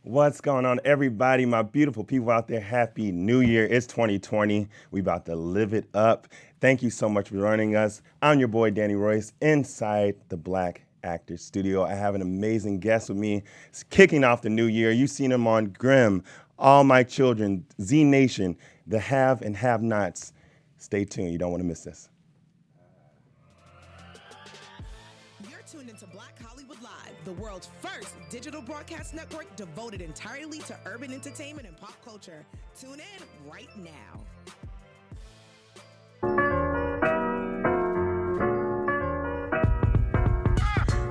What's going on, everybody? My beautiful people out there, Happy New Year. It's 2020. We about to live it up. Thank you so much for joining us. I'm your boy, Danny Royce, inside the Black Actor Studio. I have an amazing guest with me. It's kicking off the new year. You've seen him on Grimm, All My Children, Z Nation, The Have and Have Nots. Stay tuned. You don't want to miss this. You're tuned into Black Hollywood Live, the world's first digital broadcast network devoted entirely to urban entertainment and pop culture. Tune in right now.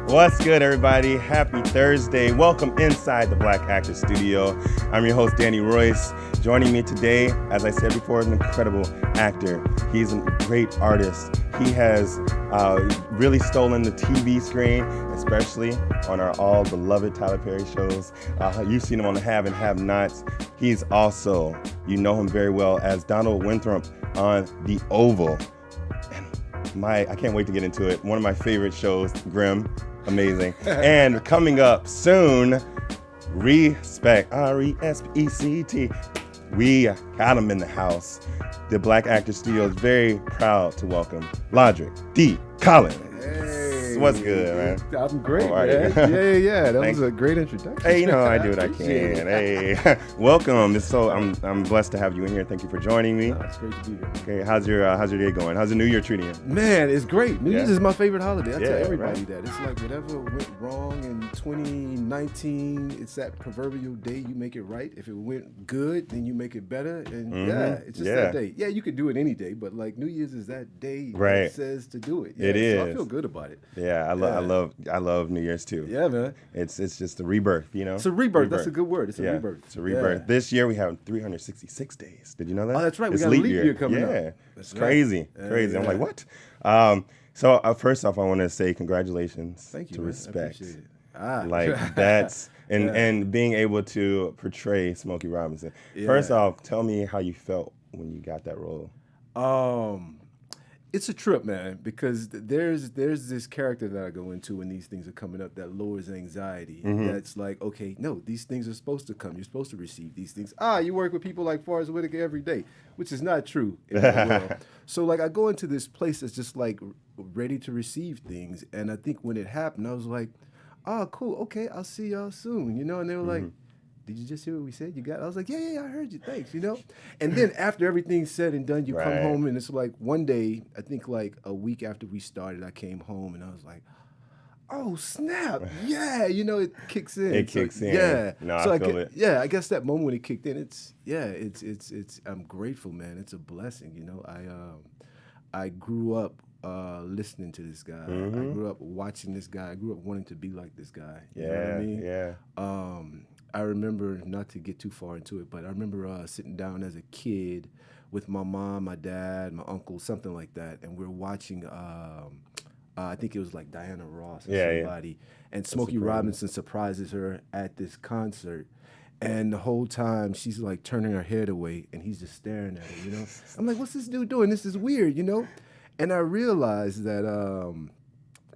What's good, everybody? Happy Thursday. Welcome inside the Black Actor Studio. I'm your host, Danny Royce. Joining me today, as I said before, is an incredible actor. He's a great artist. He has really stolen the TV screen, especially on our all-beloved Tyler Perry shows. You've seen him on The Have and Have Nots. He's also, you know him very well as Donald Winthrop on The Oval. And I can't wait to get into it. One of my favorite shows, Grimm. Amazing. And coming up soon, Respect, R-E-S-P-E-C-T. We got him in the house. The Black Actor Studio is very proud to welcome Lodric D. Collins. Hey, What's good, man? I'm great, How are man. you? Yeah. That was a great introduction. Hey, I do what I can. Hey, welcome. I'm blessed to have you in here. Thank you for joining me. It's great to be here. Okay, how's your day going? How's the New Year treating you? Man, it's great. New Year's Yeah. is my favorite holiday. I tell everybody right. that. It's like whatever went wrong in 2019, it's that proverbial day you make it right. If it went good, then you make it better. And it's just that day. Yeah, you could do it any day, but like New Year's is that day Right. that says to do it. It So I is. feel good about it. Yeah, I love New Year's too. Yeah, man. It's just a rebirth, It's a rebirth. That's a good word. It's a rebirth. It's a rebirth. Yeah. This year we have 366 days. Did you know that? Oh, that's right. We It's got a leap year coming up. Yeah, That's it's crazy, right. crazy. I'm Yeah. like, what? So first off, I want to say congratulations Thank you, to man. I Respect. appreciate it. Like that's Yeah. and being able to portray Smokey Robinson. Yeah. First off, tell me how you felt when you got that role. It's a trip, man, because there's this character that I go into when these things are coming up that lowers anxiety. That's like, okay, no, these things are supposed to come. You're supposed to receive these things. You work with people like Forrest Whitaker every day, which is not true in my world. So like I go into this place that's just like ready to receive things, and I think when it happened, I was like, cool, okay, I'll see y'all soon, And they were like, did you just hear what we said? You got it? I was like, yeah, I heard you. Thanks, And then after everything's said and done, you come Right. home, and it's like one day, I think like a week after we started, I came home and I was like, oh snap, yeah, it kicks in. It kicks in. Yeah. No, so I feel it. Yeah, I guess that moment when it kicked in, it's I'm grateful, man. It's a blessing, I grew up listening to this guy. I grew up watching this guy. I grew up wanting to be like this guy. You know what I mean? Yeah. I remember, not to get too far into it, but I remember sitting down as a kid with my mom, my dad, my uncle, something like that, and we're watching, I think it was like Diana Ross or somebody, and Smokey Robinson surprises her at this concert. And the whole time she's like turning her head away, and he's just staring at her, I'm like, what's this dude doing? This is weird, And I realized that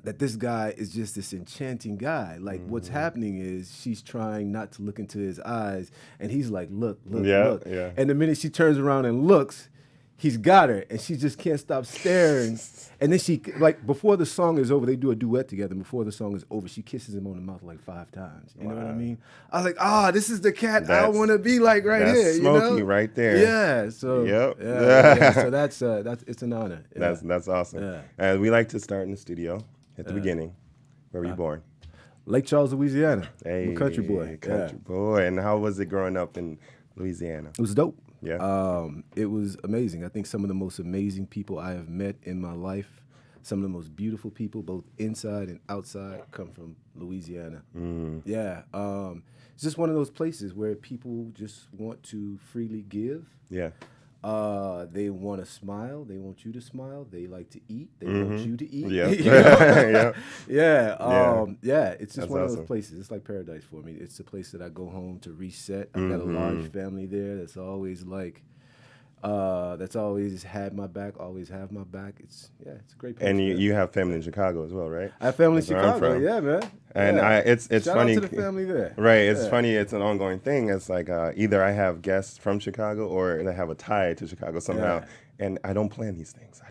that this guy is just this enchanting guy. Like what's happening is she's trying not to look into his eyes, and he's like, look. Yeah. And the minute she turns around and looks, he's got her, and she just can't stop staring. And then she, like, before the song is over, they do a duet together. And before the song is over, she kisses him on the mouth like 5 times. You know what I mean? I was like, this is the cat I want to be like right that's here. Smokey right there. Yeah. So Yep. yeah. So that's it's an honor. Yeah. That's awesome. Yeah. And we like to start in the studio at the beginning. Where were you born? Lake Charles, Louisiana. Hey, I'm a country boy. Country boy. And how was it growing up in Louisiana? It was dope. Yeah. It was amazing. I think some of the most amazing people I have met in my life, some of the most beautiful people, both inside and outside, come from Louisiana. Yeah. It's just one of those places where people just want to freely give. Yeah. They want to smile. They want you to smile. They like to eat. They want you to eat. Yeah. Yeah. It's just That's one of awesome. those places. It's like paradise for me. It's the place that I go home to reset. I've got a large family there that's always like, that's always had my back, always have my back. It's a great place. And man. you have family in Chicago as well, right? I have family in That's where I'm Chicago, from. yeah, man. And Yeah. it's Shout funny. out to the family there. Right, it's Yeah. funny. It's an ongoing thing. It's like either I have guests from Chicago or they have a tie to Chicago somehow, Yeah. and I don't plan these things.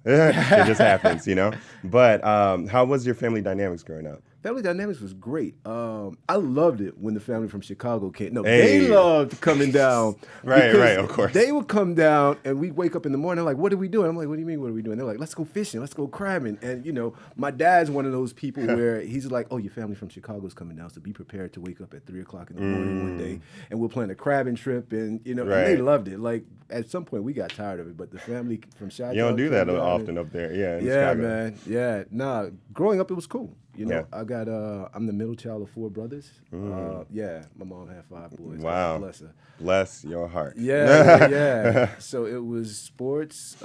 It just happens, you know. But how was your family dynamics growing up? Family dynamics was great. I loved it when the family from Chicago came. No, Hey. they loved coming down. Right, because of course. They would come down and we'd wake up in the morning like, what are we doing? I'm like, what do you mean, what are we doing? They're like, let's go fishing, let's go crabbing. And, you know, my dad's one of those people where he's like, oh, your family from Chicago's coming down, so be prepared to wake up at 3 o'clock in the morning one day. And we'll plan a crabbing trip. And, you know, and they loved it. Like, at some point, we got tired of it. But the family from Chi-Town. You don't do that came down often up there, in yeah, Chicago. man. Yeah. Nah, growing up, it was cool. You know, Yeah. I got, I'm the middle child of 4 brothers. Yeah, my mom had 5 boys. Wow. God bless her. Bless your heart. Yeah, yeah. So it was sports,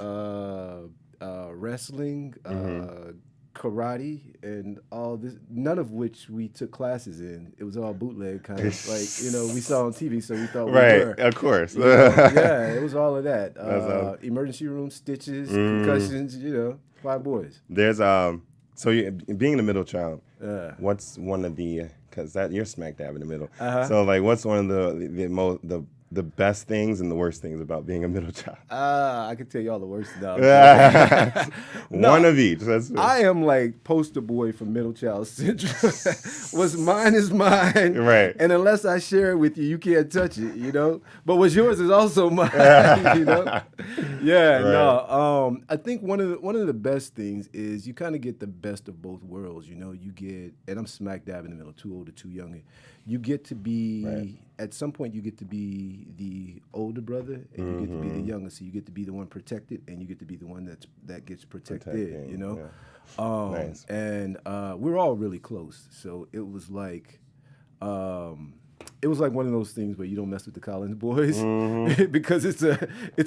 wrestling, karate, and all this, none of which we took classes in. It was all bootleg kind of like, you know, we saw on TV, so we thought we were. Right, of course. You know? Yeah, it was all of that. awesome. Emergency room, stitches, concussions, you know, 5 boys. There's so you being the middle child. Yeah. What's one of the because that you're smack dab in the middle. Uh-huh. So like, what's one of the best things and the worst things about being a middle child? I could tell you all the worst stuff. One of each. That's it. I am like poster boy for middle child syndrome. What's mine is mine. Right. And unless I share it with you, you can't touch it, you know? But what's yours is also mine, you know? Yeah, no. I think one of the best things is you kind of get the best of both worlds, you know? You get, and I'm smack dab in the middle, too old or too young. You get to be, at some point, you get to be the older brother, and you get to be the younger. So you get to be the one protected, and you get to be the one that gets protected, you know? Yeah. Nice. And we're all really close. So it was like one of those things where you don't mess with the Collins boys because it's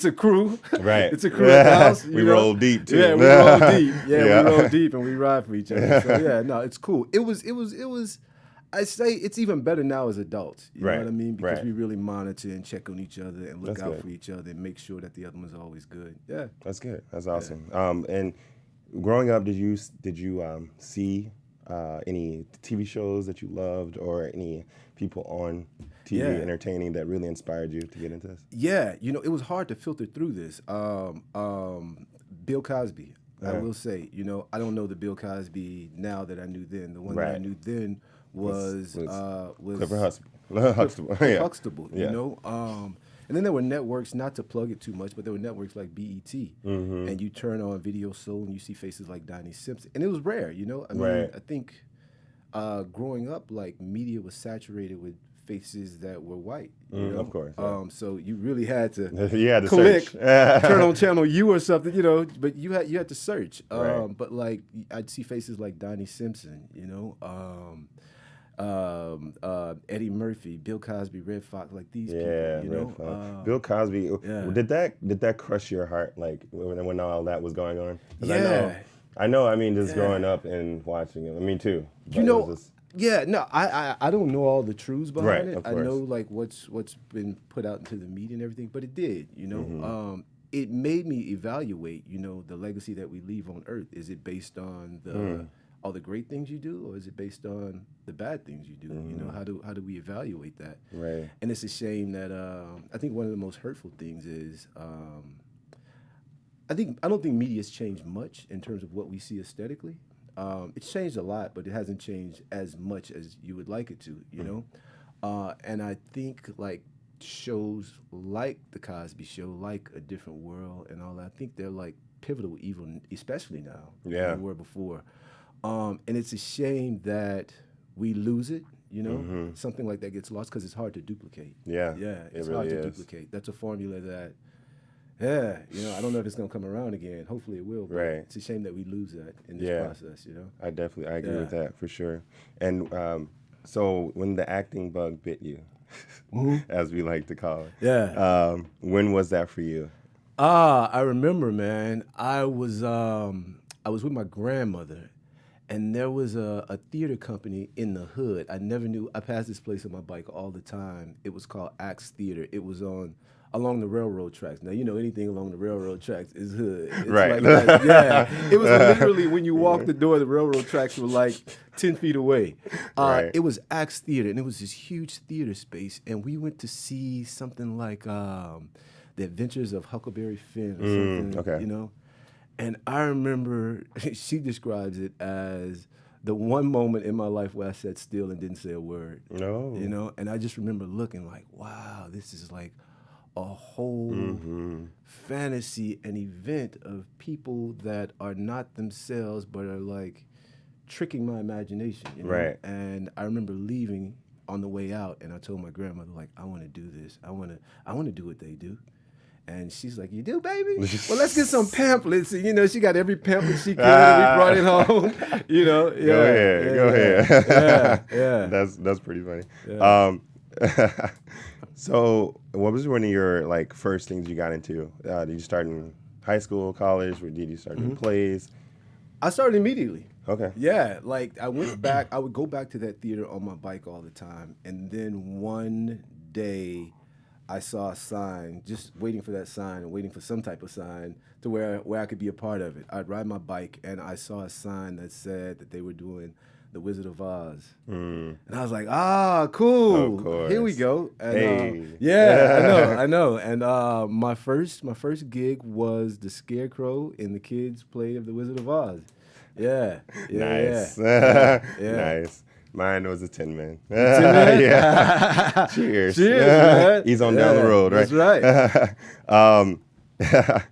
a crew. Right. It's a crew at the house. We roll deep, too. Yeah, we roll deep. Yeah, we roll deep and we ride for each other. So yeah, no, it's cool. It was I say it's even better now as adults. You know what I mean? Because we really monitor and check on each other and look out for each other and make sure that the other one's always good. Yeah. That's good. That's awesome. And growing up, did you see any TV shows that you loved or any people on TV entertaining that really inspired you to get into this? Yeah, you know, it was hard to filter through this. Bill Cosby, I will say, you know, I don't know the Bill Cosby now that I knew then. The one that I knew then was Clifford Huxtable. Huxtable, you know. And then there were networks, not to plug it too much, but there were networks like BET. And you turn on Video Soul and you see faces like Donnie Simpson. And it was rare, you know. I mean, I think growing up, like, media was saturated with faces that were white, you know? Of course. So you really had to click, turn on channel U or something, you know, but you had to search. But, like, I'd see faces like Donnie Simpson, you know, Eddie Murphy, Bill Cosby, Red Fox, like these people, you know. Bill Cosby, did that crush your heart, like when all that was going on? I know. I mean, just growing up and watching it. I mean, too. You know, I don't know all the truths behind it. Of I course. know like what's been put out into the media and everything, but it did, you know. It made me evaluate, you know, the legacy that we leave on Earth. Is it based on all the great things you do, or is it based on the bad things you do? You know, how do we evaluate that? Right. And it's a shame that I think one of the most hurtful things is I don't think media's changed much in terms of what we see aesthetically. It's changed a lot, but it hasn't changed as much as you would like it to, you know? And I think, like, shows like The Cosby Show, like A Different World and all that, I think they're, like, pivotal even, especially now, than they were before. And it's a shame that we lose it, you know? Something like that gets lost because it's hard to duplicate. Yeah, it's it really hard to is. duplicate. That's a formula that... Yeah, you know, I don't know if it's gonna come around again. Hopefully it will. But it's a shame that we lose that in this process, you know. I agree with that for sure. And so when the acting bug bit you, as we like to call it, when was that for you? I remember, man. I was with my grandmother, and there was a theater company in the hood. I never knew. I passed this place on my bike all the time. It was called Axe Theater. It was on along the railroad tracks. Now, you know, anything along the railroad tracks is hood. It's Right. like that. Yeah. It was literally when you walked the door, the railroad tracks were like 10 feet away. Right. It was Axe Theater, and it was this huge theater space. And we went to see something like The Adventures of Huckleberry Finn or something, okay. you know? And I remember she describes it as the one moment in my life where I sat still and didn't say a word. No. You know? And I just remember looking like, wow, this is like a whole fantasy and event of people that are not themselves but are like tricking my imagination. You know? Right. And I remember leaving on the way out, and I told my grandmother, like, I want to do this. I want to do what they do. And she's like, you do, baby? Well, let's get some pamphlets. And, you know, she got every pamphlet she could. And we brought it home. You know, yeah. Go ahead. Yeah. That's pretty funny. Yeah. So, what was one of your like first things you got into? Did you start in high school, college, or did you start in plays? I started immediately. Okay. Yeah, like I went back. I would go back to that theater on my bike all the time, and then one day, I saw a sign, just waiting for that sign and waiting for some type of sign to where I could be a part of it. I'd ride my bike, and I saw a sign that said that they were doing The Wizard of Oz. And I was like, cool. Of course. Here we go. And, Hey. yeah, I know. And my first gig was the Scarecrow in the kids' play of The Wizard of Oz. Yeah. Nice. Yeah. Nice. Mine was a Tin Man. Tin Man? Yeah. Cheers. Cheers, man. He's on down the road, right? That's right.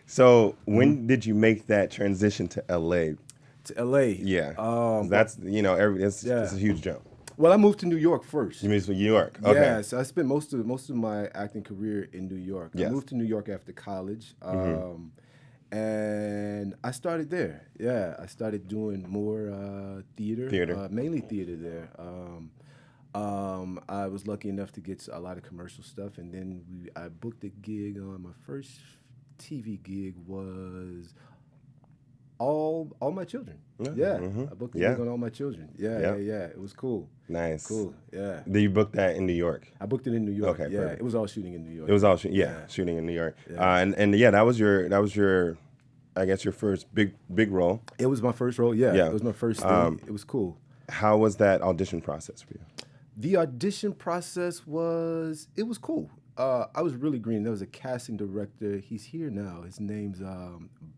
So when did you make that transition to LA? To LA. Yeah. That's, you know, it's a huge jump. Well, I moved to New York first. You moved to New York. Okay. Yeah, so I spent most of my acting career in New York. Yes. I moved to New York after college. And I started there. Yeah, I started doing more theater. Mainly theater there. I was lucky enough to get a lot of commercial stuff, and then I booked a gig on my first TV gig was All My Children. Yeah, I booked a gig on All My Children. Yeah. It was cool. Nice. Cool. Yeah. Did you book that in New York? I booked it in New York. Okay, yeah. perfect. It was all shooting in New York. It was all shooting in New York. Yeah. And yeah, that was your I guess your first big role. It was my first role. Yeah. It was my first thing. It was cool. How was that audition process for you? The audition process was cool. I was really green. There was a casting director. He's here now. His name's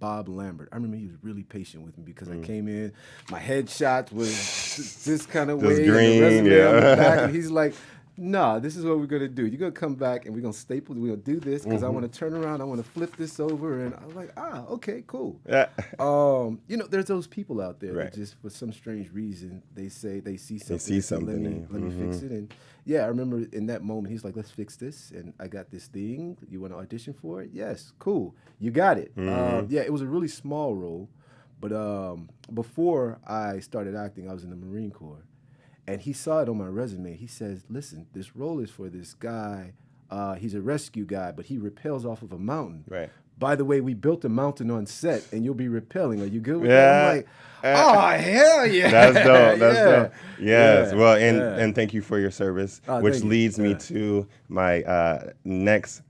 Bob Lambert. I remember he was really patient with me because I came in. My headshot was this kind of way. Green, and the resume on the back, and he's like, nah, this is what we're going to do. You're going to come back, and we're going to staple. We're going to do this because I want to turn around. I want to flip this over. And I was like, okay, cool. Yeah. You know, there's those people out there Right. that just, for some strange reason, they say they see something. see something Let me fix it. And yeah, I remember in that moment, he's like, let's fix this. And I got this thing. You want to audition for it? Yes, cool. You got it. Yeah, it was a really small role. But before I started acting, I was in the Marine Corps. And he saw it on my resume. He says, listen, this role is for this guy. He's a rescue guy, but he rappels off of a mountain. Right. By the way, we built a mountain on set, and you'll be rappelling. Are you good with Yeah. that? I'm like, oh, hell yeah. That's dope. That's Yeah. dope. Yes. Yeah. Well, Yeah. and thank you for your service, Oh, which thank you. leads me Yeah. to my next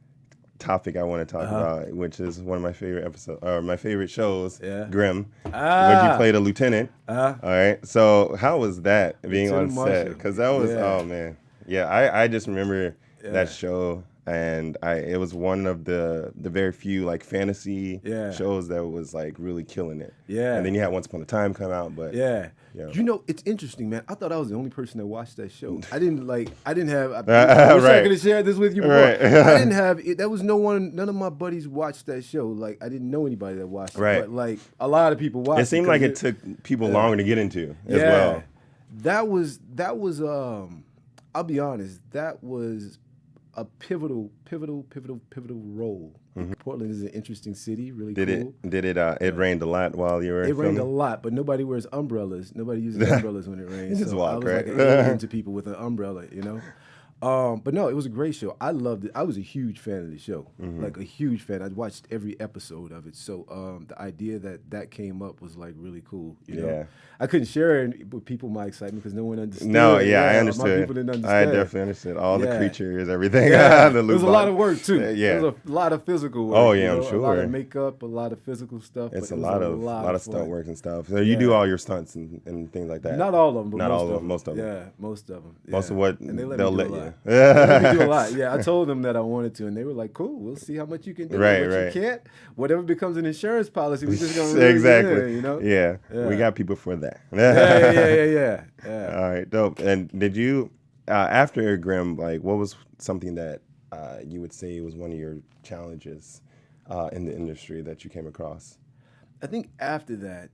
topic I want to talk about, which is one of my favorite episodes or my favorite shows, Yeah. Grimm, when you played a lieutenant. All right. So how was that being on Lieutenant set? Marshall. Because that was Yeah. oh man, yeah. I just remember Yeah. that show. And it was one of the very few like fantasy shows that was like really killing it. Yeah. And then you had Once Upon a Time come out, but Yeah. Yeah. You know, it's interesting, man. I thought I was the only person that watched that show. I wish I Right. could have shared this with you before. Right. I didn't have it. That was none of my buddies watched that show. Like, I didn't know anybody that watched Right. it. But, like, a lot of people watched it. it seemed like it took people longer to get into as Yeah. well. That was I'll be honest, that was a pivotal role. Portland is an interesting city, really cool. It rained a lot while you were It filming? rained a lot, but nobody wears umbrellas. Nobody uses umbrellas when it rains. You just so walk, I was right? like an alien to people with an umbrella, you know? But no, it was a great show. I loved it. I was a huge fan of the show, like a huge fan. I watched every episode of it. So the idea that came up was like really cool. You know, I couldn't share it with people my excitement because no one understood. No, I understood. My people didn't understand. I definitely understood all the creatures, everything. Yeah. The It was a lot of work too. Yeah, it was a lot of physical work. Oh yeah, I'm sure. A lot of makeup, a lot of physical stuff. It's but a lot of stunt work and stuff. So you do all your stunts and things like that. Not all of them, but not most all of them. Most of them. Yeah, most of them. Most of what and they'll let you. They let me do a lot. Yeah, I told them that I wanted to, and they were like, "Cool, we'll see how much you can do. Right. You can't. Whatever becomes an insurance policy, we're just gonna exactly. You know? Yeah, we got people for that. Yeah. All right, dope. And did you after Grimm, like, what was something that you would say was one of your challenges in the industry that you came across? I think after that,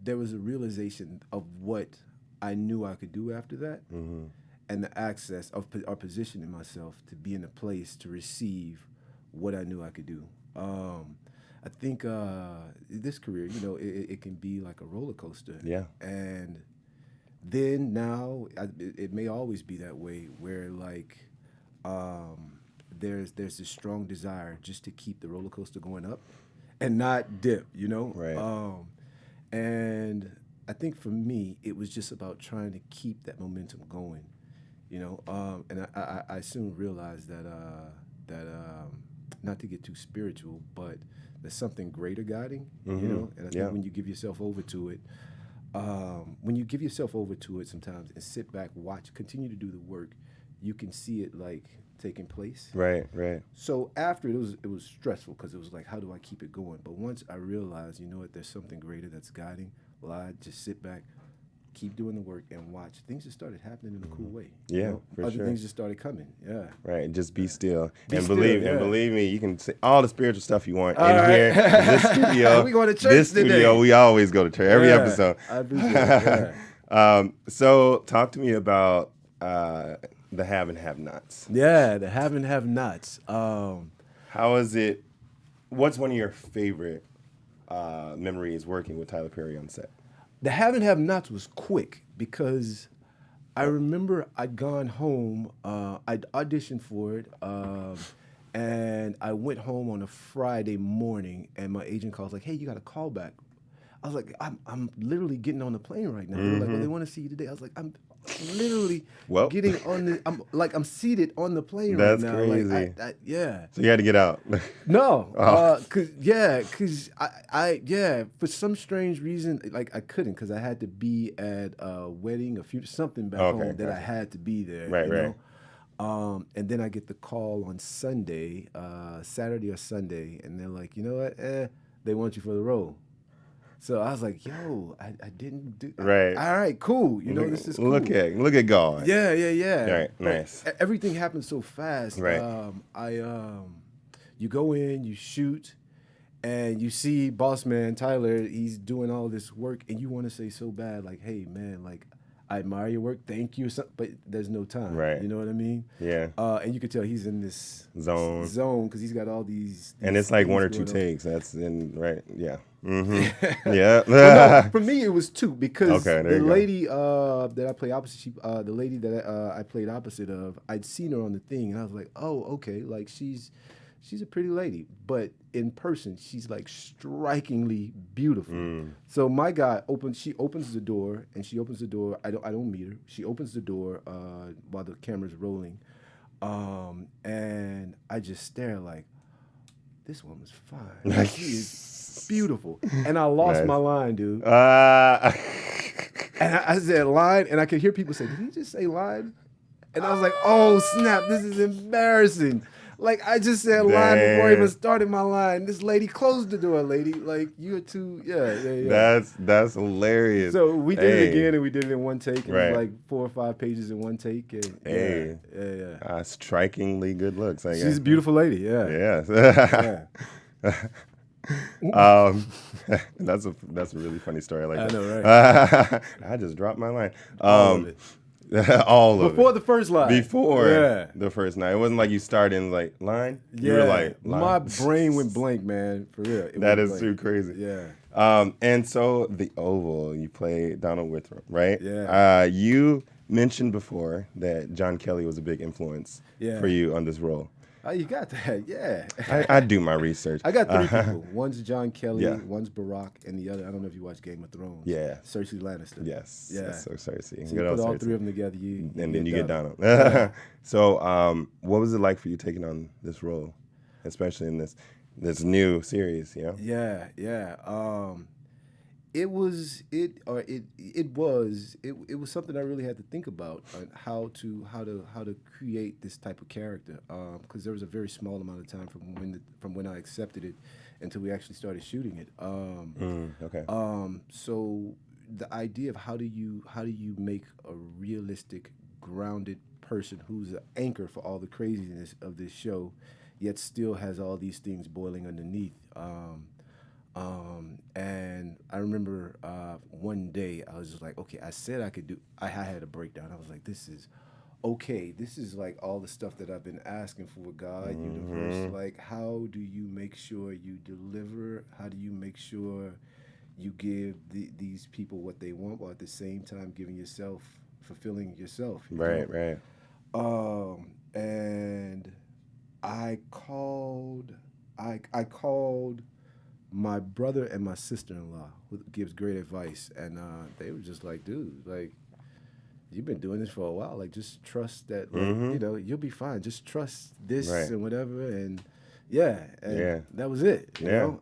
there was a realization of what I knew I could do after that. And the access of or positioning myself to be in a place to receive what I knew I could do. I think this career, you know, it can be like a roller coaster. Yeah. And then now it may always be that way, where like there's this strong desire just to keep the roller coaster going up and not dip. You know. Right. And I think for me, it was just about trying to keep that momentum going. You know, and I soon realized that not to get too spiritual, but there's something greater guiding. You know, and I think when you give yourself over to it, sometimes and sit back, watch, continue to do the work, you can see it like taking place. Right. So after it was stressful because it was like, how do I keep it going? But once I realized, you know what, there's something greater that's guiding. Well, I just sit back, keep doing the work, and watch. Things just started happening in a cool way. Yeah, you know? for Other sure. things just started coming. Yeah. Right. Just be still. And believe me, you can say all the spiritual stuff you want All in right. here. This studio. We going to church This today. studio, we always go to church every episode. I appreciate it. Yeah. So talk to me about the have and have nots. Yeah, the have and have nots. How is it? What's one of your favorite memories working with Tyler Perry on set? The have and have nots was quick because I remember I'd gone home, I'd auditioned for it, and I went home on a Friday morning, and my agent calls like, "Hey, you got a call back." I was like, I'm literally getting on the plane right now. They were like, "Well, they want to see you today." I was like, I'm literally getting on the. I'm seated on the plane right now. That's crazy. Like, yeah. So you had to get out. No, cause for some strange reason, like I couldn't, cause I had to be at a wedding, something back home that I had to be there. Right. know? And then I get the call on Sunday, Saturday or Sunday, and they're like, you know what? They want you for the role. So I was like, yo, I didn't do. Right. All right, cool. You know, this is cool. Look at God. Yeah. Right, nice. Everything happened so fast. Right. You go in, you shoot, and you see boss man Tyler, he's doing all this work, and you want to say so bad, like, hey man, like, I admire your work, thank you, but there's no time. Right. You know what I mean? Yeah. And you can tell he's in this zone because he's got all these and it's like one or two takes. That's right. Yeah. Yeah. Well, no, for me, it was two because the lady that I play opposite, the lady that I played opposite of, I'd seen her on the thing, and I was like, oh, okay, like she's a pretty lady, but in person, she's like strikingly beautiful. So my guy she opens the door, and she opens the door. I don't meet her. She opens the door while the camera's rolling, and I just stare like, this woman's fine. She is beautiful. And I lost my line, dude. And I said line, and I could hear people say, did he just say line? And I was like, oh, snap, this is embarrassing. Like, I just said line before I even started my line. This lady closed the door, lady. Like, you're too, yeah. That's hilarious. So we did it again, and we did it in one take. It was like 4 or 5 pages in one take. And, yeah. Strikingly good looks, I guess. She's a beautiful lady, yeah. Yes. That's a really funny story. I like that. I know, right? I just dropped my line. All of it. All of Before it. the first line. Before the first line. It wasn't like you started in like line. Yeah. You were like line. My brain went blank, man. For real. That is too crazy. Yeah. And so the Oval, you play Donald Winthrop, right? Yeah. mentioned before that John Kelly was a big influence for you on this role. Oh, you got that, yeah. I do my research. I got three people. One's John Kelly, Yeah. one's Barack, and the other, I don't know if you watch Game of Thrones. Yeah. Cersei Lannister. Yes. Yeah. So Cersei. So you put all three of them together, and then you get Donald. Yeah. So, what was it like for you taking on this role, especially in this new series? You know? Yeah. It was something I really had to think about on how to create this type of character, because there was a very small amount of time from when I accepted it until we actually started shooting it. Okay. So the idea of how do you make a realistic, grounded person who's an anchor for all the craziness of this show, yet still has all these things boiling underneath. And I remember one day I was just like, okay, I said I could do. I had a breakdown. I was like, this is okay. This is like all the stuff that I've been asking for, God, universe. Like, how do you make sure you deliver? How do you make sure you give these people what they want, while at the same time fulfilling yourself? Right. And I called my brother and my sister-in-law, who gives great advice, and they were just like, dude, like, you've been doing this for a while, like, just trust that, like, you'll be fine. Just trust this and whatever, and that was it. You know?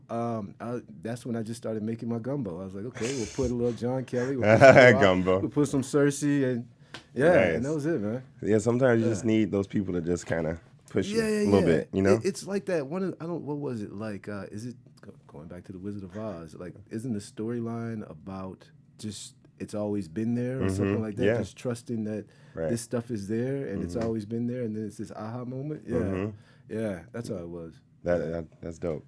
That's when I just started making my gumbo. I was like, okay, we'll put a little John Kelly, we'll put some gumbo, we'll put some Cersei, and and that was it, man. Yeah, sometimes you just need those people to just kind of push you a little bit, you know? It's like that what was it like? Is it going back to the Wizard of Oz? Like, isn't the storyline about just it's always been there or something like that? Yeah. Just trusting that this stuff is there and it's always been there, and then it's this aha moment. Yeah, that's how it was. That's dope.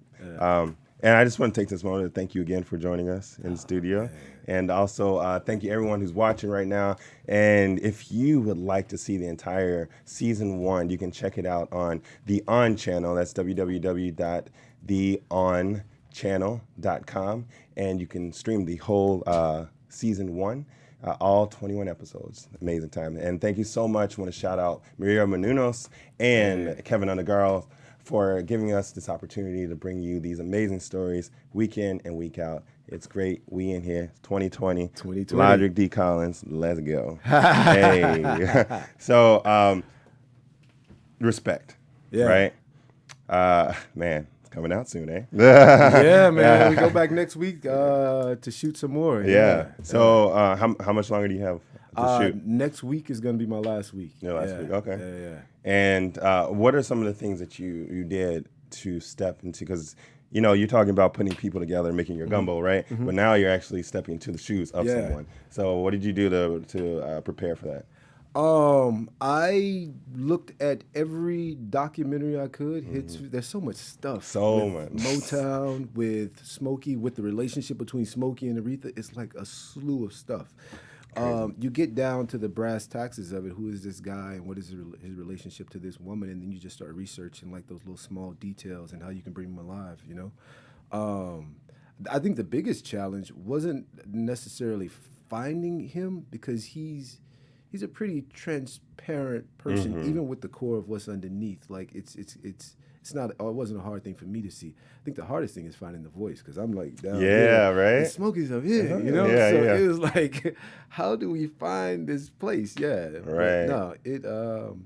And I just want to take this moment to thank you again for joining us in the studio. And also thank you everyone who's watching right now. And if you would like to see the entire season 1, you can check it out on the On channel. That's www.theonchannel.com. And you can stream the whole season 1. All 21 episodes. Amazing time. And thank you so much. I want to shout out Maria Menounos and Kevin Undergirl for giving us this opportunity to bring you these amazing stories week in and week out. It's great. We in here, 2020. Lodric D. Collins, let's go. Hey. So, respect, right? Man, it's coming out soon, eh? Yeah, man. We go back next week to shoot some more. Yeah. So, how much longer do you have to shoot? Next week is going to be my last week. Your last week, okay. Yeah. And what are some of the things that you did to step into, because you're talking about putting people together and making your gumbo, right? But now you're actually stepping into the shoes of someone. So what did you do to prepare for that? I looked at every documentary I could. There's so much stuff. So much. Motown, with Smokey, with the relationship between Smokey and Aretha. It's like a slew of stuff. You get down to the brass taxes of it. Who is this guy, and what is his relationship to this woman? And then you just start researching like those little small details and how you can bring them alive. I think the biggest challenge wasn't necessarily finding him, because he's a pretty transparent person, even with the core of what's underneath. Like it's not. It wasn't a hard thing for me to see. I think the hardest thing is finding the voice, because I'm like down here. Right. And Smokey's up here, So it was like, how do we find this place? Yeah, right. But no,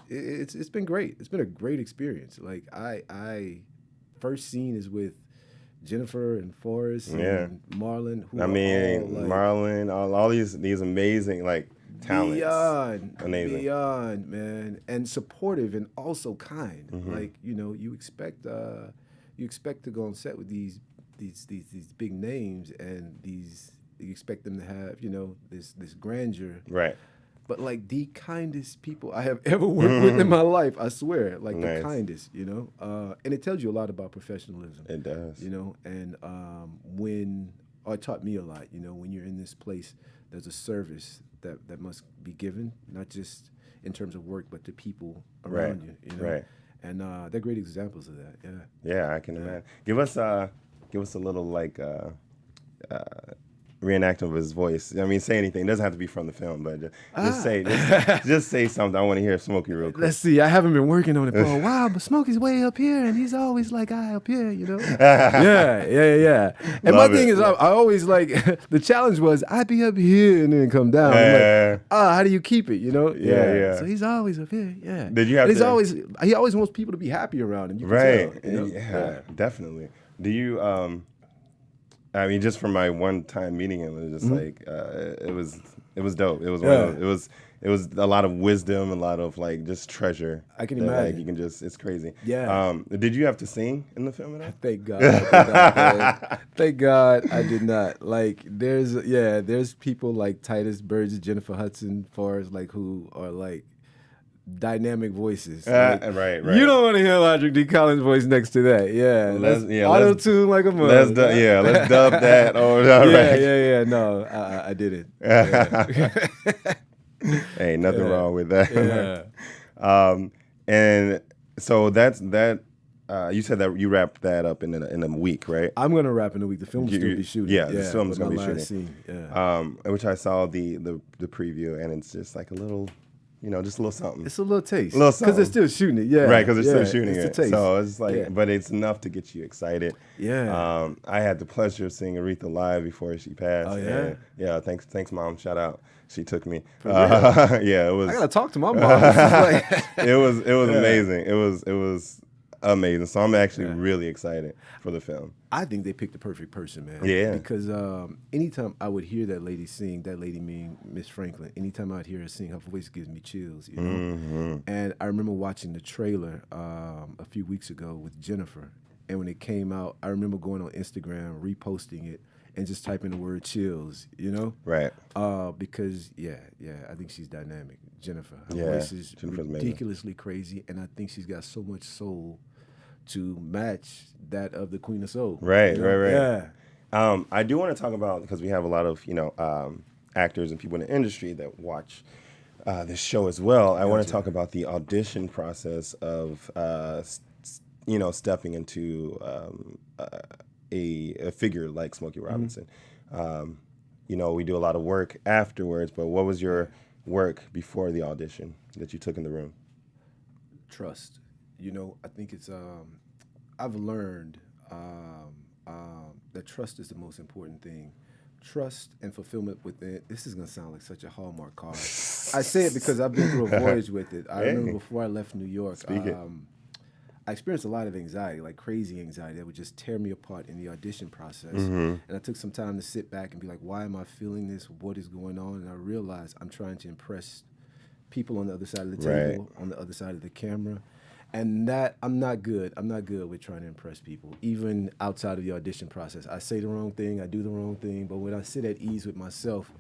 it's been great. It's been a great experience. Like I first scene is with Jennifer and Forrest and Marlon. Marlon, all these amazing talents. Beyond, man, and supportive and also kind. Like you expect to go on set with these big names, and you expect them to have this grandeur. Right. But like the kindest people I have ever worked with in my life, I swear, like the kindest, and it tells you a lot about professionalism. It does. And it taught me a lot. When you're in this place, there's a service that must be given, not just in terms of work, but to people around you. Right. And they're great examples of that. Yeah. Yeah, I can imagine. Give us a little reenactment of his voice. I mean, say anything. It doesn't have to be from the film, but just say something. I want to hear Smokey real quick. Let's see. I haven't been working on it for a while, but Smokey's way up here, and he's always like up here, yeah. And my thing is, I always like the challenge was I'd be up here and then come down. I'm like, how do you keep it? Yeah. So he's always up here. Yeah. Did you have? He always wants people to be happy around him. You can right. tell, Yeah, definitely. Do you? I mean, just from my one time meeting him, it was just like it was dope. It was it was a lot of wisdom, a lot of like just treasure. I can imagine. Like, you can it's crazy. Yeah. Did you have to sing in the film at all? Thank God. I did not, man. Thank God I did not. Like there's people like Titus Burgess, Jennifer Hudson, Forrest, like who are like dynamic voices. Like, right. You don't want to hear Lodric D. Collins' voice next to that. Auto tune like a mother. Let's dub that. No, I did it. Ain't nothing wrong with that. Yeah. And so that's that. You said that you wrapped that up in a week, right? I'm gonna wrap in a week. The film's still be shooting. Yeah, the film's gonna be shooting. Scene. Yeah. Which I saw the preview, and it's just like a little. Just a little something. It's a little taste. Because they're still shooting it, yeah. Right, because they're still shooting it. A taste. So it's like, but it's enough to get you excited. Yeah. I had the pleasure of seeing Aretha live before she passed. Oh, yeah? Yeah, thanks, Mom. Shout out. She took me. Yeah, it was. I got to talk to my mom. It was amazing. It was amazing. So I'm actually really excited for the film. I think they picked the perfect person, man. Yeah. Because anytime I would hear that lady sing, that lady meaning Miss Franklin, anytime I'd hear her sing, her voice gives me chills, Mm-hmm. And I remember watching the trailer a few weeks ago with Jennifer. And when it came out, I remember going on Instagram, reposting it, and just typing the word chills, Right. Because, I think she's dynamic. Jennifer. Her voice is Jennifer's ridiculously crazy, and I think she's got so much soul to match that of the Queen of Soul. Right. Yeah. I do want to talk about, because we have a lot of, actors and people in the industry that watch this show as well. I want to talk about the audition process of, stepping into a figure like Smokey Robinson. We do a lot of work afterwards, but what was your work before the audition that you took in the room? Trust. I think it's, I've learned that trust is the most important thing. Trust and fulfillment within, this is going to sound like such a Hallmark card. I say it because I've been through a voyage with it. I remember before I left New York, I experienced a lot of anxiety, like crazy anxiety that would just tear me apart in the audition process. And I took some time to sit back and be like, why am I feeling this? What is going on? And I realized I'm trying to impress people on the other side of the table, on the other side of the camera. And that, I'm not good. I'm not good with trying to impress people, even outside of the audition process. I say the wrong thing, I do the wrong thing, but when I sit at ease with myself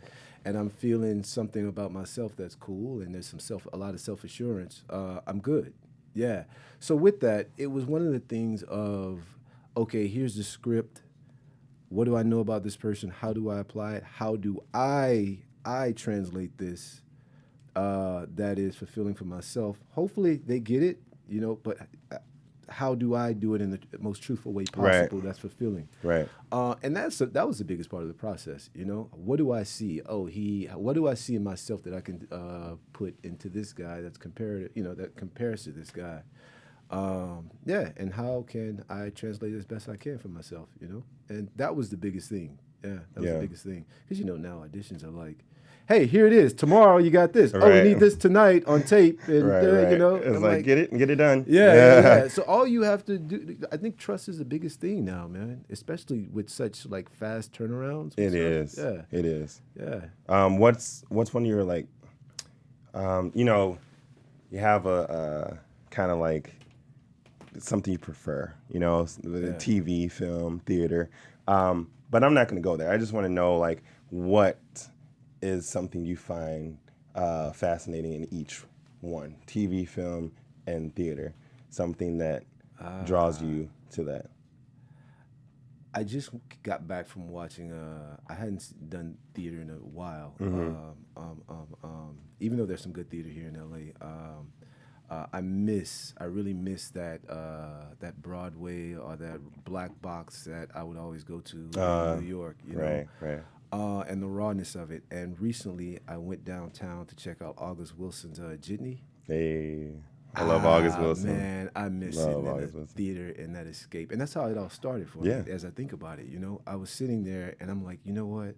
and I'm feeling something about myself that's cool and there's a lot of self-assurance, I'm good. Yeah. So with that, it was one of the things of, okay, here's the script. What do I know about this person? How do I apply it? How do I translate this that is fulfilling for myself? Hopefully they get it. But how do I do it in the most truthful way possible that's fulfilling? Right. And that was the biggest part of the process, What do I see? What do I see in myself that I can put into this guy that's comparative, that compares to this guy? And how can I translate it as best I can for myself, And that was the biggest thing. Yeah, that was the biggest thing. Because, now auditions are like, hey, here it is. Tomorrow you got this. Oh, we need this tonight on tape. And, It's like, get it done. Yeah. So all you have to do, I think trust is the biggest thing now, man, especially with such like fast turnarounds. It is. Yeah. It is. Yeah. What's one of your like, you have a kind of like something you prefer, TV, film, theater. But I'm not going to go there. I just want to know like what is something you find fascinating in each one, TV, film, and theater, something that draws you to that. I just got back from watching, I hadn't done theater in a while, even though there's some good theater here in LA. I really miss that Broadway or that black box that I would always go to in New York. Right. and the rawness of it. And recently, I went downtown to check out August Wilson's Jitney. Hey, I love August Wilson. Man, I miss Love sitting in August the Wilson. theater and that escape. And that's how it all started for Yeah. me, as I think about it. You know, I was sitting there, and I'm like, you know what?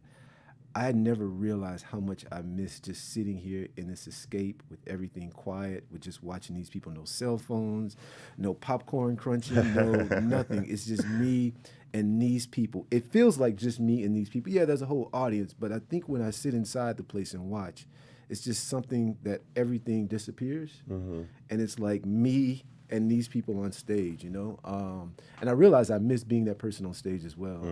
I had never realized how much I missed just sitting here in this escape with everything quiet, with just watching these people, no cell phones, no popcorn crunching, no nothing. It's just me and these people. It feels like just me and these people. Yeah, there's a whole audience, but I think when I sit inside the place and watch, it's just something that everything disappears, and it's like me and these people on stage, you know. And I realize I miss being that person on stage as well.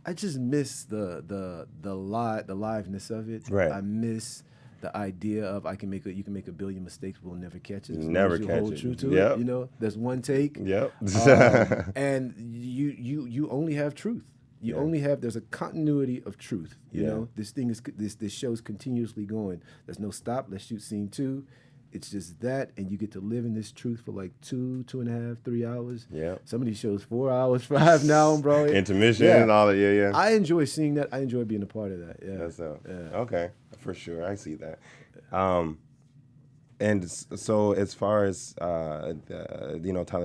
I just miss the liveness of it. Right. I miss the idea of you can make a billion mistakes, we'll never catch it. Never you catch hold it. true to Yep. it. You know, there's one take. Yep. And you only have truth. You only have, there's a continuity of truth. You know, this thing is this show's continuously going. There's no stop. Let's shoot scene 2. It's just that, and you get to live in this truth for like 2.5, 3 hours. Yeah. Some of these shows 4 hours, 5 now, bro. Intermission and all that. Yeah. I enjoy seeing that. I enjoy being a part of that. Yeah. That's Yeah. okay, for sure. I see that. And so as far as Tyler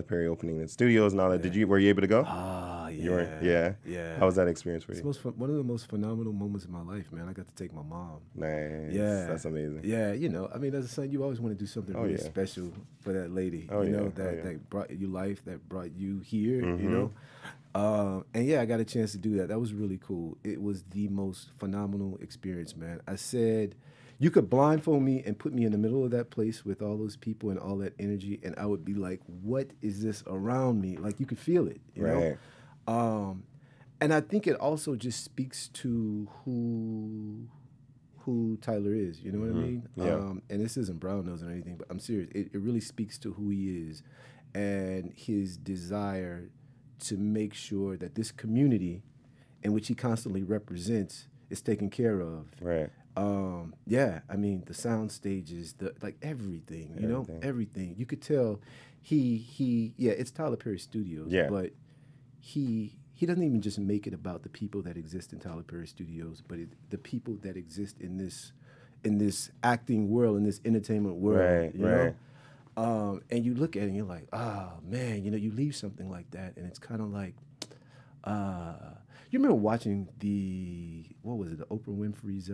Perry opening the studios and all that, were you able to go? Ah, yeah. You were, yeah. How was that experience for you? It's one of the most phenomenal moments in my life, man. I got to take my mom. Nice. Yeah. That's amazing. Yeah, you know, I mean, as a son, you always want to do something really special for that lady. That brought you life, that brought you here, you know. And yeah, I got a chance to do that. That was really cool. It was the most phenomenal experience, man. I said, you could blindfold me and put me in the middle of that place with all those people and all that energy, and I would be like, what is this around me? Like, you could feel it, you know? And I think it also just speaks to who Tyler is, you know what I mean? Yeah. And this isn't brown nosing or anything, but I'm serious. It really speaks to who he is and his desire to make sure that this community in which he constantly represents is taken care of. Right. Yeah, I mean, the sound stages, everything, you know, everything. You could tell it's Tyler Perry Studios, but he doesn't even just make it about the people that exist in Tyler Perry Studios, but the people that exist in this acting world, in this entertainment world, you know? And you look at it and you're like, oh, man, you know, you leave something like that, and it's kind of like, you remember watching the Oprah Winfrey's,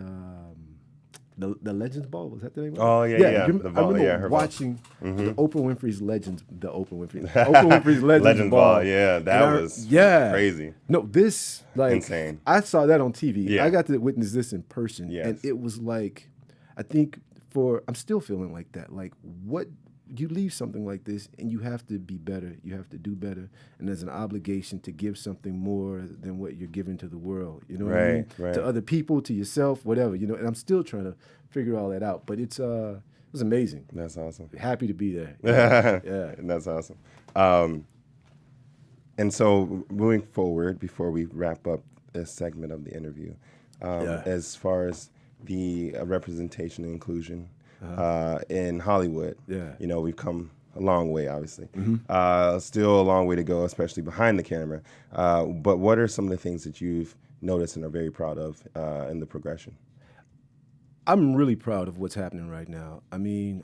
the Legends Ball? Was that the name? Oh, yeah. The ball, I remember watching the Oprah Winfrey's Legends, Oprah Winfrey's Legends Ball. Yeah, that was crazy. No, this, like, insane. I saw that on TV. Yeah. I got to witness this in person. Yes. And it was like, I think I'm still feeling like that. Like, what, you leave something like this and you have to be better. You have to do better. And there's an obligation to give something more than what you're giving to the world. You know what I mean? Right. To other people, to yourself, whatever, you know. And I'm still trying to figure all that out. But it was amazing. That's awesome. Happy to be there. Yeah. That's awesome. And so moving forward, before we wrap up this segment of the interview, as far as the representation and inclusion in Hollywood, you know, we've come a long way, obviously. Still a long way to go, especially behind the camera. But what are some of the things that you've noticed and are very proud of in the progression? I'm really proud of what's happening right now. I mean,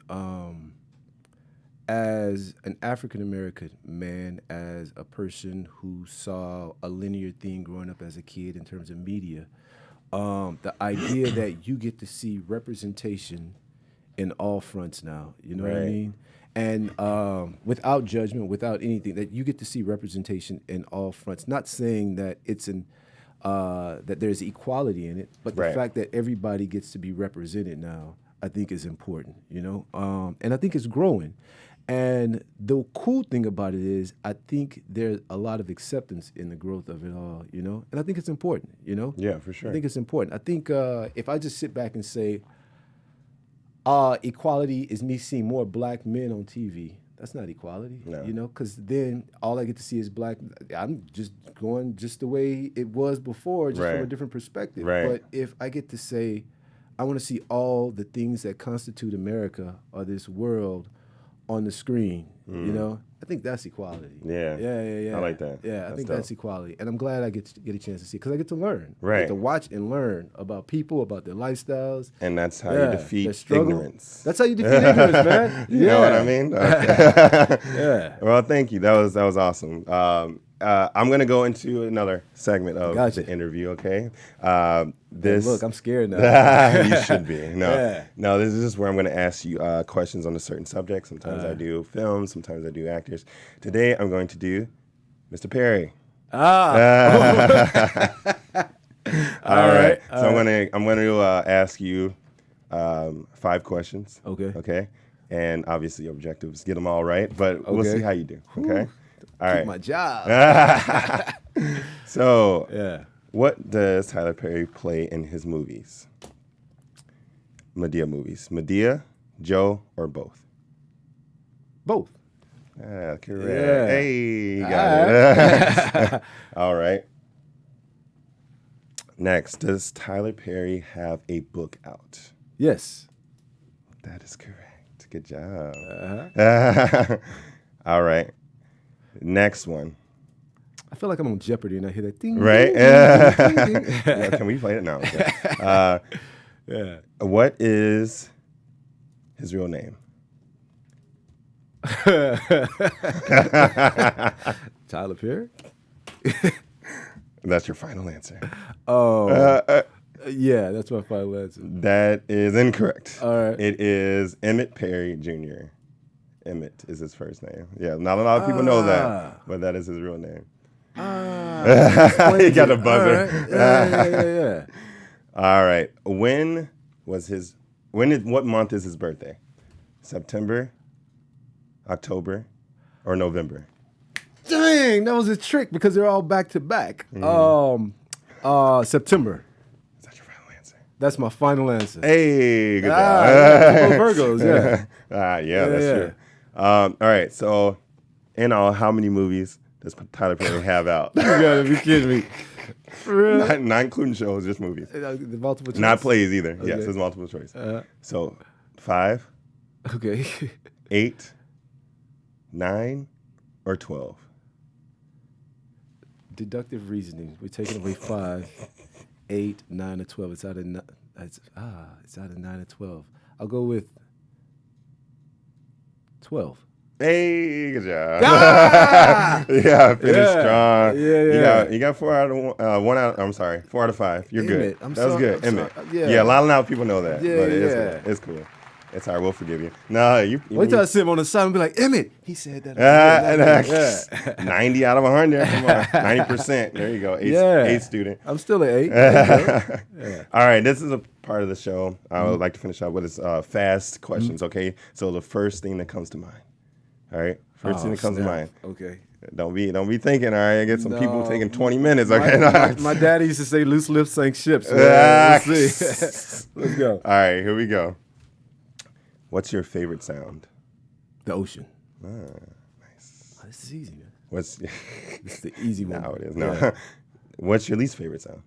as an African-American man, as a person who saw a linear thing growing up as a kid in terms of media, the idea that you get to see representation in all fronts now, you know what I mean? And without judgment, without anything, that you get to see representation in all fronts. Not saying that it's that there's equality in it, but the fact that everybody gets to be represented now, I think is important, you know? And I think it's growing. And the cool thing about it is, I think there's a lot of acceptance in the growth of it all, you know? And I think it's important, you know? Yeah, for sure. I think it's important. I think if I just sit back and say, equality is me seeing more black men on TV, that's not equality, you know? Because then all I get to see is black. I'm just going just the way it was before, just from a different perspective. But if I get to say, I want to see all the things that constitute America or this world on the screen, you know, I think that's equality. Yeah. Yeah. I like that. Yeah, I That's think dope. that's equality, and I'm glad I get a chance to see it because I get to learn. I Right. get to watch and learn about people, about their lifestyles. And that's how you their defeat struggle. ignorance. That's how you defeat ignorance, man. You know what I mean? Okay. Yeah. Well, thank you. That was awesome. I'm gonna go into another segment of Gotcha. the interview. Okay. Look, I'm scared now. You should be. No, Yeah. no. This is just where I'm gonna ask you questions on a certain subject. Sometimes I do films. Sometimes I do actors. Today I'm going to do Mr. Perry. All right. So I'm gonna ask you 5 questions. Okay. Okay. And obviously your objective is get them all right, but we'll see how you do. Okay. All right. My job. So, Yeah. what does Tyler Perry play in his movies? Medea movies. Medea, Joe, or both? Both. Correct. Yeah. Hey, you got it. All right. Next, does Tyler Perry have a book out? Yes. That is correct. Good job. Uh-huh. All right. Next one. I feel like I'm on Jeopardy and I hear that ding. Right? Ding, ding, ding, ding, ding. Yeah, can we play it now? Okay. Yeah. What is his real name? Tyler Perry? That's your final answer. Oh. Yeah, that's my final answer. That is incorrect. All right. It is Emmett Perry Jr. Emmett is his first name. Yeah, not a lot of people know that, but that is his real name. He got a buzzer. All right. Yeah. All right. What month is his birthday? September, October, or November? Dang, that was a trick because they're all back to back. September. Is that your final answer? That's my final answer. Hey, good job. Yeah, Virgos, yeah. That's true. All right. So, in all, how many movies does Tyler Perry have out? You gotta be kidding me. For real? Not including shows, just movies. The multiple choice. Not plays either. Okay. Yes, it's multiple choice. So, 5, Okay. 8, 9, or 12? Deductive reasoning. We're taking away 5, 8, 9, or 12. It's out of 9 or 12. I'll go with 12. Hey, good job. Ah! Yeah, finished strong. Yeah. You got 4 out of 1 out. I'm sorry, 4 out of 5. You're good. Emmett. That was good. I'm Emmett. sorry. Yeah, a lot of people know that. Yeah, but yeah. It's cool. It's all right. We'll forgive you. No, you. Wait till I sit him on the side and be like, Emmett, he said that. Yeah. 90 out of 100. Come on, 90%. There you go. A student. I'm still an 8. All right, this is a part of the show. I would like to finish up with is fast questions. Okay, so the first thing that comes to mind. All right, first thing that comes to mind. Okay. Don't be thinking. All right, I get some people taking 20 minutes. Okay, my daddy used to say, "Loose lips sink ships." Let's see. Let's go. All right, here we go. What's your favorite sound? The ocean. Nice. Oh, this is easy, man. What's This is the easy one. no, it is no. Yeah. What's your least favorite sound?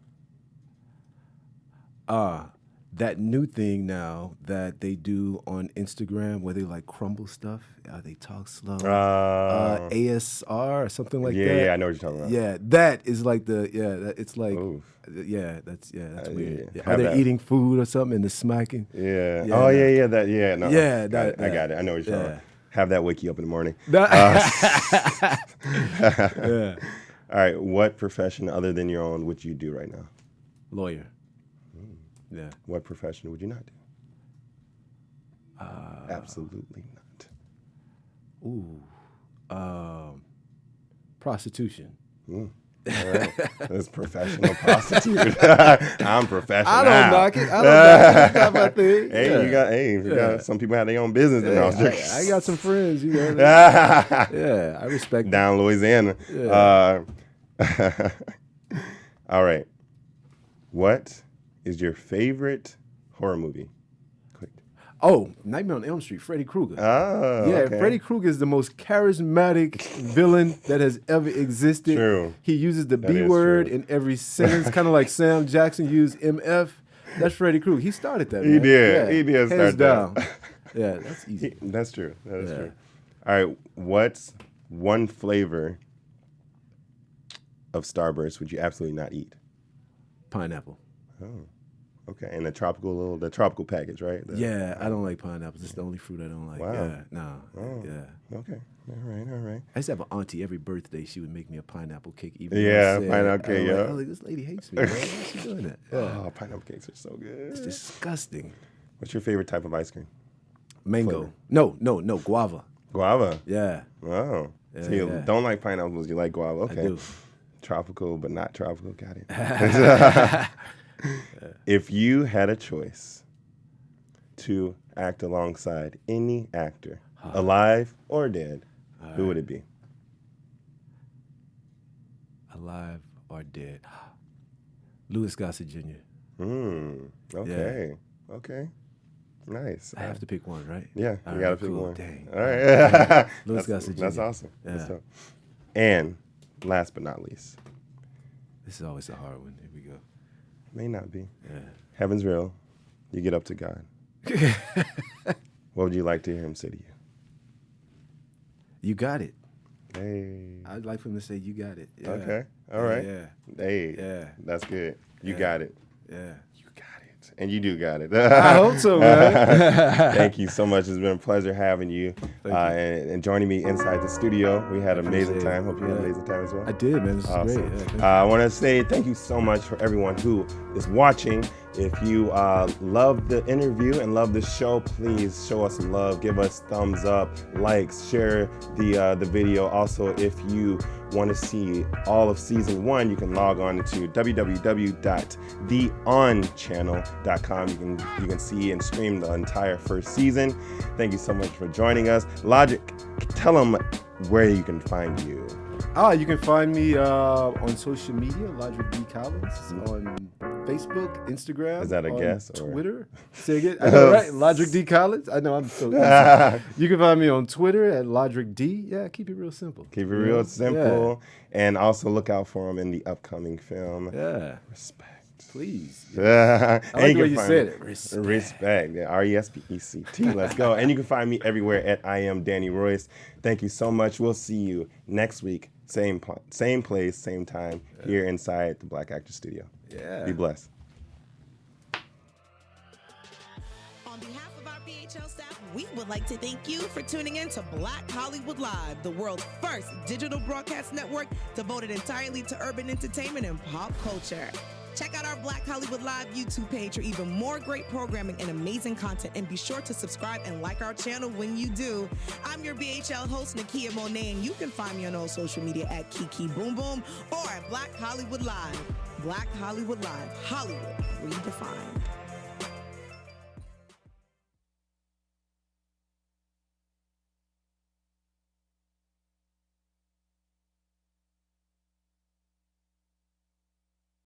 That new thing now that they do on Instagram where they like crumble stuff. They talk slow. ASR or something like that. Yeah, I know what you're talking about. Yeah, that is like it's like, Oof. that's weird. yeah. Are they eating food or something and they're smacking? Yeah. Yeah, oh, no. yeah. That. Yeah. No. Yeah, I got it. I know what you're talking about. Have that wake you up in the morning. Yeah. All right. What profession other than your own would you do right now? Lawyer. Yeah. What profession would you not do? Absolutely not. Prostitution. All right. That's professional prostitute. I'm professional. I don't knock it. It's not my thing. Hey, you got some people have their own business. I got some friends, you know. I respect them. Down Louisiana. Yeah. All right. What is your favorite horror movie? Quick. Oh, Nightmare on Elm Street, Freddy Krueger. Oh, yeah, okay. Freddy Krueger is the most charismatic villain that has ever existed. True. He uses the That B is word true. in every sentence, kind of like Sam Jackson used MF. That's Freddy Krueger. He started that, man. He did. Yeah. He did Hands start down. that. Yeah, that's easy. That's true. That is Yeah. true. All right. What's one flavor of Starburst would you absolutely not eat? Pineapple. Oh, okay. And the tropical package, right? Yeah, I don't like pineapples. It's the only fruit I don't like. Wow. Yeah, no. Oh, Yeah. okay. All right. I used to have an auntie every birthday. She would make me a pineapple cake. Even Yeah, though I said, pineapple cake, yeah. I was like, this lady hates me, bro. Why is she doing that? Yeah. Oh, pineapple cakes are so good. It's disgusting. What's your favorite type of ice cream? Mango. Flavor. No, guava. Guava. Yeah. Wow. Yeah, So you yeah. don't like pineapples, you like guava. Okay. I do. Tropical, but not tropical. Got it. If you had a choice to act alongside any actor, alive or dead, who would it be? Alive or dead? Louis Gossett Jr. Okay. Yeah. Okay. Nice. I have to pick one, right? Yeah, All you gotta right, pick cool. one. Dang. All right. Louis Gossett Jr. That's awesome. Yeah. That's awesome. And last but not least, This is always a hard one. Here we go. may not be. Yeah. Heaven's real. You get up to God. What would you like to hear him say to you? You got it. Hey. I'd like for him to say, you got it. Yeah. Okay. All right. Yeah. Hey. Yeah. That's good. You Yeah. got it. Yeah. You got it. And you do got it. I hope so, man. Thank you so much. It's been a pleasure having you, Thank you. and joining me inside the studio. We had an amazing appreciate it. time. Hope you had an Yeah. amazing time as well. I did, man. This is Awesome. great. Yeah, thank you. I want to say thank you so much for everyone who is watching. If you love the interview and love the show, please show us some love. Give us thumbs up, likes, share the video. Also, if you want to see all of season 1, you can log on to www.theonchannel.com. You can see and stream the entire first season. Thank you so much for joining us. Lodric, tell them where you can find you. You can find me on social media, Lodric D Collins, on Facebook, Instagram. Is that a on guess, or- Twitter. Say again. I know, right? Lodric D Collins. I know, I'm so easy. You can find me on Twitter at Lodric D. Yeah, keep it real simple. Keep it real simple. And also look out for him in the upcoming film. Yeah. Respect. Please. I like the way you said it. Respect. Yeah, RESPECT. Let's go. And you can find me everywhere at I am Danny Royce. Thank you so much. We'll see you next week. Same place, same time, here inside the Black Actor Studio. Yeah. Be blessed. On behalf of our BHL staff, we would like to thank you for tuning in to Black Hollywood Live, the world's first digital broadcast network devoted entirely to urban entertainment and pop culture. Check out our Black Hollywood Live YouTube page for even more great programming and amazing content. And be sure to subscribe and like our channel when you do. I'm your BHL host, Nakia Monet, and you can find me on all social media at Kiki Boom Boom or at Black Hollywood Live. Black Hollywood Live. Hollywood redefined.